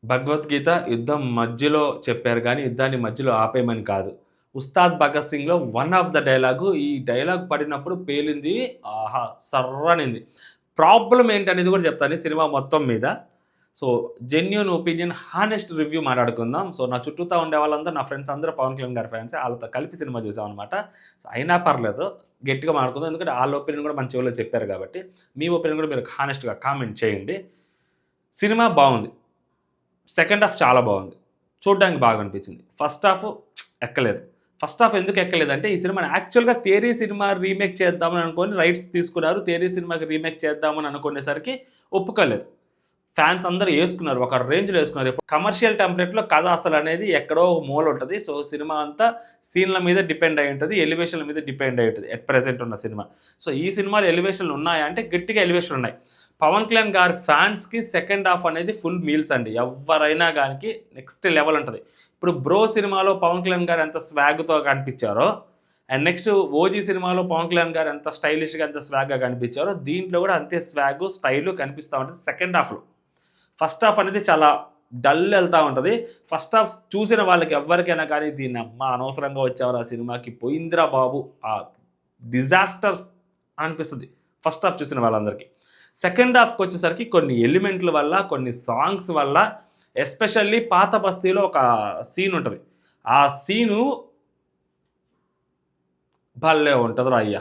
భగవద్గీత యుద్ధం మధ్యలో చెప్పారు గానీ, యుద్ధాన్ని మధ్యలో ఆపేయమని కాదు. 'ఉస్తాద్ భగత్ సింగ్‌లో' వన్ ఆఫ్ ద డైలాగు ఈ డైలాగ్ పడినప్పుడు పేలింది. ఆహా! సర్రనింది. ప్రాబ్లమ్ ఏంటనేది కూడా చెప్తాను ఈ సినిమా మొత్తం మీద. So, genuine opinion, honest review మాట్లాడుకుందాం. సో, నా చుట్టూతా ఉండే వాళ్ళందరూ నా ఫ్రెండ్స్ అందరూ పవన్ కళ్యాణ్ గారి ఫ్యాన్సే. ఆళ్ళతో కలిపి సినిమా చూసామనమాట. సో, అయినా పర్లేదు గట్టిగా మాట్లాడుకుందాం. ఎందుకంటే ఆళ్ళ ఒపీనియన్ కూడా మన చెవిలో చెప్పారు కాబట్టి. మీ ఒపీనియన్ కూడా మీరు హానెస్ట్‌గా కామెంట్ చేయండి. సినిమా బావుంది. సెకండ్ హాఫ్ చాలా బాగుంది. చూడ్డానికి బాగా అనిపించింది. ఫస్ట్ హాఫ్ ఎక్కలేదు. ఫస్ట్ హాఫ్ ఎందుకు ఎక్కలేదంటే, ఈ సినిమాని యాక్చువల్‌గా 'తేరీ' సినిమా రీమేక్ చేద్దామని అనుకోని రైట్స్ తీసుకున్నారు. 'తేరీ' సినిమాకి రీమేక్ చేద్దామని అనుకునేసరికి ఒప్పుకోలేదు. ఫ్యాన్స్ అందరూ యేసుకున్నారు. ఒక రేంజ్‌లో యేసుకున్నారు. కమర్షియల్ టెంప్లేట్‌లో కథ అసలనేది ఎక్కడో ఒక మూల ఉంటది. సో, సినిమా అంతా సీన్‌ల మీద డిపెండ్ అయ్యి ఉంటది. ఎలివేషన్‌ల మీద డిపెండ్ అయ్యి ఉంటది. ఎట్ ప్రెజెంట్ ఉన్న సినిమా. సో, ఈ సినిమాలో ఎలివేషన్‌లు ఉన్నాయా అంటే గట్టిగా ఎలివేషన్‌లు ఉన్నాయి. పవన్ కళ్యాణ్ గారి ఫ్యాన్స్‌కి సెకండ్ హాఫ్ అనేది ఫుల్ మీల్స్ అండి. ఎవ్వరైనా గానికి నెక్స్ట్ లెవెల్ ఉంటది. ఇప్పుడు 'బ్రో' సినిమాలో పవన్ కళ్యాణ్ గారు ఎంత స్వాగ్‌తో కనిపించారో, అండ్ నెక్స్ట్ 'ఓజీ' సినిమాలో పవన్ కళ్యాణ్ గారు ఎంత స్టైలిష్‌గా, ఎంత స్వాగ్‌గా కనిపించారో, దీంట్లో కూడా అంతే స్వాగు, స్టైలు కనిపిస్తా ఉంటది సెకండ్ హాఫ్‌లో. ఫస్ట్ హాఫ్ అనేది చాలా డల్ ఎళ్తా ఉంటది. ఫస్ట్ హాఫ్ చూసిన వాళ్ళకి ఎవ్వరికైనా కానీ దీన్నమ్మా అనవసరంగా వచ్చావురా సినిమాకి పోయిందిరా బాబు! డిజాస్టర్ అనిపిస్తది. ఫస్ట్ హాఫ్ చూసిన వాళ్ళందరికీ. సెకండ్ హాఫ్‌కొచ్చేసరికి కొన్ని ఎలిమెంట్ల వల్ల, కొన్ని సాంగ్స్ వల్ల, ఎస్పెషల్లీ 'పాత బస్తీలో' ఒక సీన్ ఉంటది. ఆ సీను భలే ఉంటదిరా అయ్యా!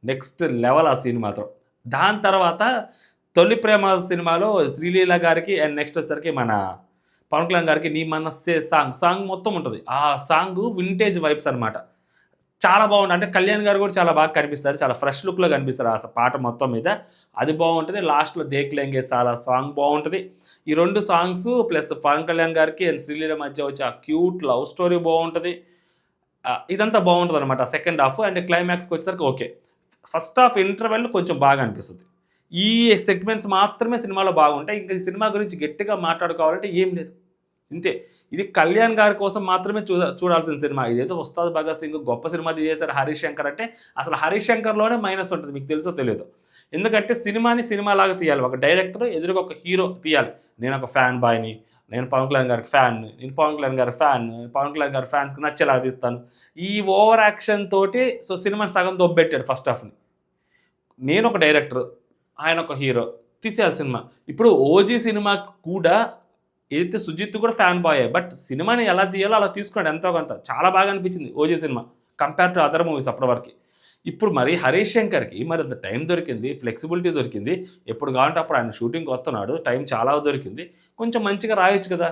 నెక్స్ట్ లెవెల్ ఆ సీన్ మాత్రం. దాని తర్వాత 'తొలి ప్రేమ' సినిమాలో శ్రీలీల గారికి అండ్ నెక్స్ట్ వచ్చేసరికి మన పవన్ కళ్యాణ్ గారికి 'నీ మనస్సే' సాంగ్ మొత్తం ఉంటది. ఆ సాంగు వింటేజ్ వైబ్స్ అనమాట. చాలా బాగుంది. అంటే కళ్యాణ్ గారు కూడా చాలా బాగా కనిపిస్తారు. చాలా ఫ్రెష్ లుక్‌లో కనిపిస్తారు ఆ పాట మొత్తం మీద. అది బావుంటది. లాస్ట్‌లో 'దేఖ్ లెంగే సాలా' సాంగ్ బావుంటది. ఈ 2 సాంగ్స్ ప్లస్ పవన్ కళ్యాణ్ గారికి అండ్ శ్రీలీల మధ్య వచ్చే ఆ క్యూట్ లవ్ స్టోరీ బావుంటది. ఇదంతా బావుంటదనమాట సెకండ్ హాఫ్. అండ్ క్లైమాక్స్‌కొచ్చేసరికి ఓకే. ఫస్ట్ హాఫ్ ఇంటర్వెల్ కొంచెం బాగా అనిపిస్తది. ఈ సెగ్మెంట్స్ మాత్రమే సినిమాలో బాగుంటాయి. ఇంక ఈ సినిమా గురించి గట్టిగా మాట్లాడుకోవాలంటే ఏం లేదు. ఇంతే. ఇది కళ్యాణ్ గారి కోసం మాత్రమే చూడాల్సిన సినిమా. ఇదేదో 'ఉస్తాద్ భగత్ సింగ్' గొప్ప సినిమా తీసేసాడు 'హరీష్ శంకర్' అంటే అసలు 'హరీష్ శంకర్‌లోనే మైనస్ ఉంటది. మీకు తెలుసో తెలీదో. ఎందుకంటే సినిమాని సినిమాలాగా తీయాలి. ఒక డైరెక్టర్ ఎదురుగా ఒక హీరో తీయాలి. నేనొక ఫ్యాన్ బాయ్‌ని. నేను పవన్ కళ్యాణ్ గారికి ఫ్యాన్‌ని. నేను పవన్ కళ్యాణ్ గారి ఫ్యాన్‌ని. పవన్ కళ్యాణ్ గారి ఫ్యాన్స్‌కి నచ్చేలాగా తీస్తాను. ఈ ఓవర్ యాక్షన్ తోటి సో సినిమాని సగం దొబ్బెట్టాడు ఫస్ట్ హాఫ్‌ని. నేనొక డైరెక్టర్. ఆయనొక హీరో. తీసేయాలి సినిమా. ఇప్పుడు 'ఓజీ' సినిమాకి కూడా ఏదైతే 'సుజిత్' కూడా ఫ్యాన్ బాయే. బట్ సినిమాని ఎలా తీయాలో అలా తీసుకున్నాడు ఎంతో కొంత. చాలా బాగా అనిపించింది 'OG' cinema. Compare to other movies అప్పటి వరకి. ఇప్పుడు మరి 'హరీష్ శంకర్‌కి' మరింత టైం దొరికింది. ఫ్లెక్సిబిలిటీ దొరికింది. ఎప్పుడు కావాలంటే అప్పుడు ఆయన షూటింగ్‌కి వస్తున్నాడు. టైం చాలా దొరికింది. కొంచెం మంచిగా రాయొచ్చు కదా!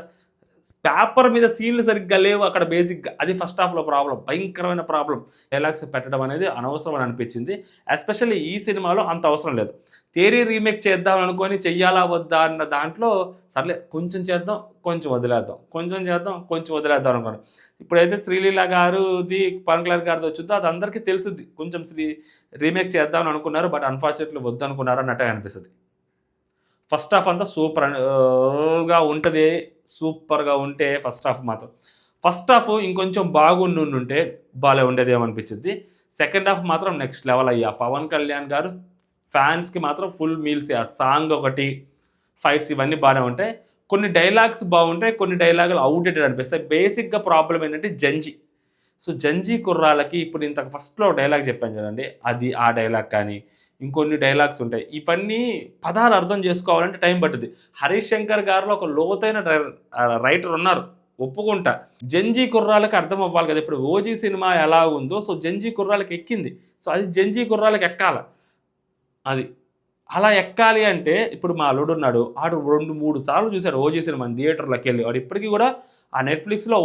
పేపర్ మీద సీన్‌లు సరిగ్గా లేవు అక్కడ బేసిక్‌గా. అది ఫస్ట్ హాఫ్‌లో ప్రాబ్లమ్. భయంకరమైన ప్రాబ్లమ్. డైలాగ్స్ పెట్టడం అనేది అనవసరం అని అనిపించింది. ఎస్పెషల్లీ ఈ సినిమాలో అంత అవసరం లేదు. 'తేరీ' రీమేక్ చేద్దాం అనుకోని చెయ్యాలా వద్దా అన్న దాంట్లో సర్లే కొంచెం చేద్దాం, కొంచెం వదిలేద్దాం. కొంచెం చేద్దాం, కొంచెం వదిలేద్దాం అనుకున్నాను. ఇప్పుడైతే శ్రీలీల గారిది, పవన్ కళ్యాణ్ గారిది వచ్చిద్దో అది అందరికీ తెలుసుద్ది. కొంచెం రీమేక్ చేద్దాం అని అనుకున్నారు. బట్ అన్‌ఫార్చునేట్‌లీ వద్దనుకున్నారు అన్నట్టుగా అనిపిస్తది. ఫస్ట్ హాఫ్ అంతా సూపర్‌గా ఉంటది. సూపర్‌గా ఉంటే ఫస్ట్ హాఫ్ మాత్రం. ఫస్ట్ హాఫ్ ఇంకొంచెం బాగుండుండుంటే భలే ఉండేదేమో అనిపించిద్ది. సెకండ్ హాఫ్ మాత్రం నెక్స్ట్ లెవెల్ అయ్యా. పవన్ కళ్యాణ్ గారు ఫ్యాన్స్‌కి మాత్రం ఫుల్ మీల్స్. ఆ సాంగ్ ఒకటి, ఫైట్స్ ఇవన్నీ బానే ఉంటాయి. కొన్ని డైలాగ్స్ బావుంటాయి. కొన్ని డైలాగులు ఔట్‌డేటెడ్ అనిపిస్తాయి. బేసిక్‌గా ప్రాబ్లమ్ ఏంటంటే 'జంజీ'. సో, 'జంజీ' కుర్రాళ్ళకి ఇప్పుడు ఇంతకు ఫస్ట్‌లో డైలాగ్ చెప్పాను చూడండి. అది ఆ డైలాగ్ కానీ, ఇంకొన్ని డైలాగ్స్ ఉంటాయి. ఇవన్నీ పదాలు అర్థం చేసుకోవాలంటే టైం పట్టుద్ది. 'హరీష్ శంకర్' గారిలో ఒక లోతైన రైటర్ ఉన్నారు. ఒప్పుకుంటా. 'జంజీ' కుర్రాళ్ళకి అర్థం అవ్వాలి కదా! ఇప్పుడు 'ఓజీ' సినిమా ఎలా ఉందో సో 'జంజీ' కుర్రాళ్ళకి ఎక్కింది. సో, అది 'జంజీ' కుర్రాళ్ళకి ఎక్కాల. అది. అలా ఎక్కాలి అంటే ఇప్పుడు మా అల్లుడున్నాడు. ఆడు 2, 3 సార్లు చూసాడు 'ఓజీ' సినిమాని థియేటర్‌లోకెళ్ళి. వాడు ఇప్పటికి గూడా ఆ నెట్‌ఫ్లిక్స్‌లో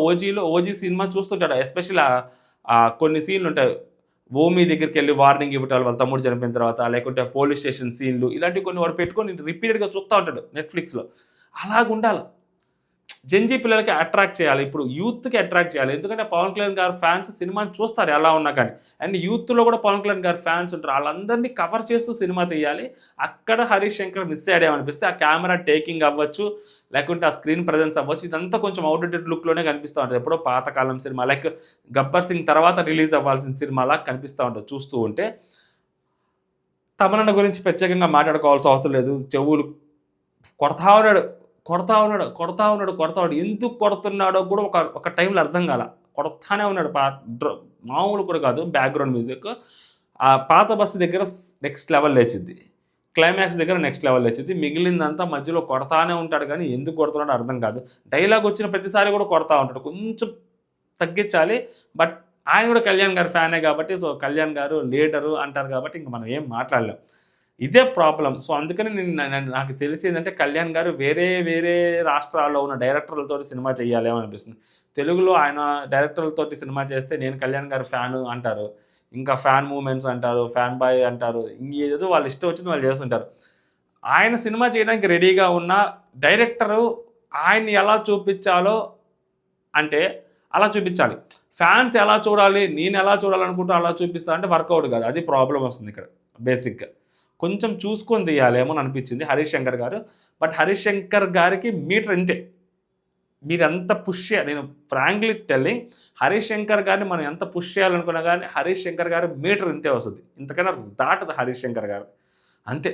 'ఓజీ' సినిమా చూస్తుంటాడు. ఎస్పెషల్లీ కొన్ని సీన్‌లుంటాయి. ఓమి దగ్గరికెళ్ళి వార్నింగ్ ఇవ్వటాలు వాళ్ళ తమ్ముడు చనిపోయిన తర్వాత, లేకుంటే పోలీస్ స్టేషన్ సీన్‌లు ఇలాంటివి కొన్ని వాడు పెట్టుకొని రిపీటెడ్‌గా చూస్తా ఉంటాడు నెట్‌ఫ్లిక్స్‌లో. అలాగుండాల. జెన్‌జీ పిల్లలకి అట్రాక్ట్ చేయాలి. ఇప్పుడు యూత్‌కి అట్రాక్ట్ చేయాలి. ఎందుకంటే పవన్ కళ్యాణ్ గారి ఫ్యాన్స్ సినిమాని చూస్తారు ఎలా ఉన్నా కానీ. అండ్ యూత్‌లో కూడా పవన్ కళ్యాణ్ గారి ఫ్యాన్స్ ఉంటారు. ఆళ్ళందరిని కవర్ చేస్తూ సినిమా తీయాలి. అక్కడ 'హరీష్ శంకర్' మిస్ అయ్యాడేమో అనిపిస్తే ఆ కెమెరా టేకింగ్ అవ్వచ్చు, లేకుంటే ఆ స్క్రీన్ ప్రెజెన్స్ అవ్వచ్చు. ఇదంతా కొంచెం ఔట్‌డేటెడ్ లుక్‌లోనే కనిపిస్తా ఉంటది. ఎప్పుడో పాతకాలం సినిమా లైక్ 'గబ్బర్ సింగ్' తర్వాత రిలీజ్ అవ్వాల్సిన సినిమాలాగా కనిపిస్తా ఉంటది చూస్తూ ఉంటే. తమనన్న గురించి ప్రత్యేకంగా మాట్లాడుకోవాల్సిన అవసరం లేదు. చెవులు కొడతా ఉన్నాడు. కొడతా ఉన్నాడు. ఎందుకు కొడుతున్నాడో కూడా ఒక టైంలో అర్థం కాల. కొడతానే ఉన్నాడు. మామూలు కూడా కాదు బ్యాక్‌గ్రౌండ్ మ్యూజిక్. ఆ పాత బస్సు దగ్గర నెక్స్ట్ లెవెల్ లేచిద్ది. క్లైమాక్స్ దగ్గర నెక్స్ట్ లెవెల్ లేచిద్ది. మిగిలిందంతా మధ్యలో కొడతానే ఉంటాడు కానీ ఎందుకు కొడుతున్నాడో అర్థం కాదు. డైలాగ్ వచ్చిన ప్రతిసారి కూడా కొడతా ఉంటాడు. కొంచెం తగ్గించాలి. బట్ ఆయన కూడా కళ్యాణ్ గారి ఫ్యానే కాబట్టి సో కళ్యాణ్ గారు లీడరు అంటారు కాబట్టి ఇంక మనం ఏం మాట్లాడలేం. ఇదే ప్రాబ్లమ్. సో అందుకని నాకు తెలిసేందంటే కళ్యాణ్ గారు వేరే రాష్ట్రాల్లో ఉన్న డైరెక్టర్లతోటి సినిమా చేయాలేమో అనిపిస్తుంది. తెలుగులో ఆయన డైరెక్టర్లతోటి సినిమా చేస్తే నేను కళ్యాణ్ గారి ఫ్యాను అంటారు. ఇంకా ఫ్యాన్ మూవ్‌మెంట్స్ అంటారు, ఫ్యాన్ బాయ్ అంటారు. ఇంకేదేదో వాళ్ళ ఇష్టం వచ్చింది వాళ్ళు చేస్తుంటారు. ఆయన సినిమా చేయడానికి రెడీగా ఉన్న డైరెక్టరు ఆయన్ని ఎలా చూపించాలో అంటే అలా చూపించాలి. ఫ్యాన్స్ ఎలా చూడాలి, నేను ఎలా చూడాలనుకుంటా అలా చూపిస్తా అంటే వర్కౌట్ కాదు. అది ప్రాబ్లమ్ వస్తుంది ఇక్కడ బేసిక్‌గా. కొంచెం చూసుకొని తీయాలేమో అని అనిపించింది హరీష్ శంకర్ గారు. బట్ హరీష్ శంకర్ గారికి మీటర్ ఇంతే. మీరెంత పుష్ చేయాలి, నేను ఫ్రాంక్లీ టెల్లింగ్ హరీష్ శంకర్ గారిని మనం ఎంత పుష్ చేయాలనుకున్నా కానీ హరీష్ శంకర్ గారు మీటర్ ఇంతే వస్తుంది. ఇంతకన్నా దాటదు హరీష్ శంకర్ గారు. అంతే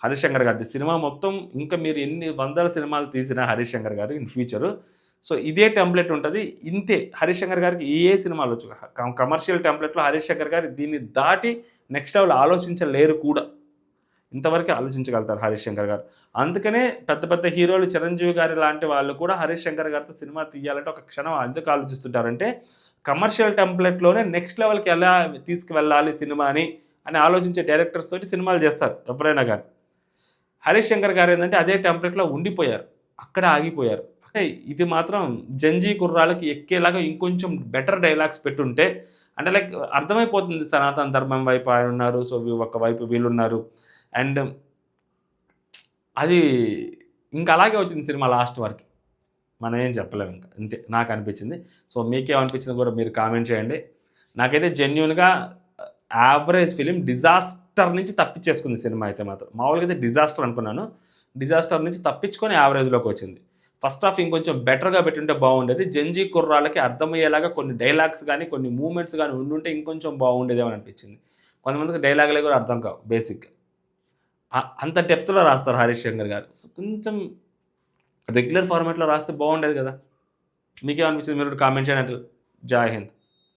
హరీష్ శంకర్ గారిది. సినిమా మొత్తం ఇంకా మీరు ఎన్ని వందల సినిమాలు తీసినా హరీష్ శంకర్ గారు ఇన్ ఫ్యూచరు సో ఇదే టెంప్లెట్ ఉంటుంది. ఇంతే హరీష్ శంకర్ గారికి ఏ సినిమాలు వచ్చు. కమర్షియల్ టెంప్లెట్‌లో హరీష్ శంకర్ గారు దీన్ని దాటి నెక్స్ట్ లెవెల్ ఆలోచించలేరు కూడా. ఇంతవరకే ఆలోచించగలుగుతారు హరీష్ శంకర్ గారు. అందుకనే పెద్ద పెద్ద హీరోలు చిరంజీవి గారి లాంటి వాళ్ళు కూడా హరీష్ శంకర్ గారితో సినిమా తీయాలంటే ఒక క్షణం ఎందుకు ఆలోచిస్తుంటారంటే కమర్షియల్ టెంప్లెట్‌లోనే నెక్స్ట్ లెవెల్‌కి ఎలా తీసుకువెళ్ళాలి సినిమాని అని ఆలోచించే డైరెక్టర్స్ తోటి సినిమాలు చేస్తారు ఎవరైనా కానీ. హరీష్ శంకర్ గారు ఏంటంటే అదే టెంప్లెట్‌లో ఉండిపోయారు. అక్కడే ఆగిపోయారు. అంటే ఇది మాత్రం జంజీ కుర్రాళ్ళకి ఎక్కేలాగా ఇంకొంచెం బెటర్ డైలాగ్స్ పెట్టుంటే అంటే లైక్ అర్థమైపోతుంది సనాతన ధర్మం వైపు ఆయన ఉన్నారు. సో ఒక వైపు వీళ్ళున్నారు. అండ్ అది ఇంక అలాగే వచ్చింది సినిమా లాస్ట్ వరకి. మనం ఏం చెప్పలేము ఇంకా. అంతే నాకు అనిపించింది. సో మీకేమనిపించిందో కూడా మీరు కామెంట్ చేయండి. నాకైతే జెన్యూన్‌గా యావరేజ్ ఫిలిం డిజాస్టర్ నుంచి తప్పించేసుకుంది సినిమా అయితే మాత్రం. మామూలుగా అయితే డిజాస్టర్ అనుకున్నాను. డిజాస్టర్ నుంచి తప్పించుకొని యావరేజ్‌లోకి వచ్చింది. ఫస్ట్ హాఫ్ ఇంకొంచెం బెటర్‌గా పెట్టుంటే బాగుండేది. జంజీ కుర్రాళ్ళకి అర్థమయ్యేలాగా కొన్ని డైలాగ్స్ కానీ, కొన్ని మూవ్‌మెంట్స్ కానీ ఉండుంటే ఇంకొంచెం బాగుండేదేమో అనిపించింది. కొంతమందికి డైలాగులే కూడా అర్థం కావు బేసిక్‌గా. అంత డెప్త్‌లో రాస్తారు హరీష్ శంకర్ గారు. సో కొంచెం రెగ్యులర్ ఫార్మాట్‌లో రాస్తే బాగుండేది కదా! మీకేమనిపించింది? మీరు కామెంట్ చేయండి. జై హింద్.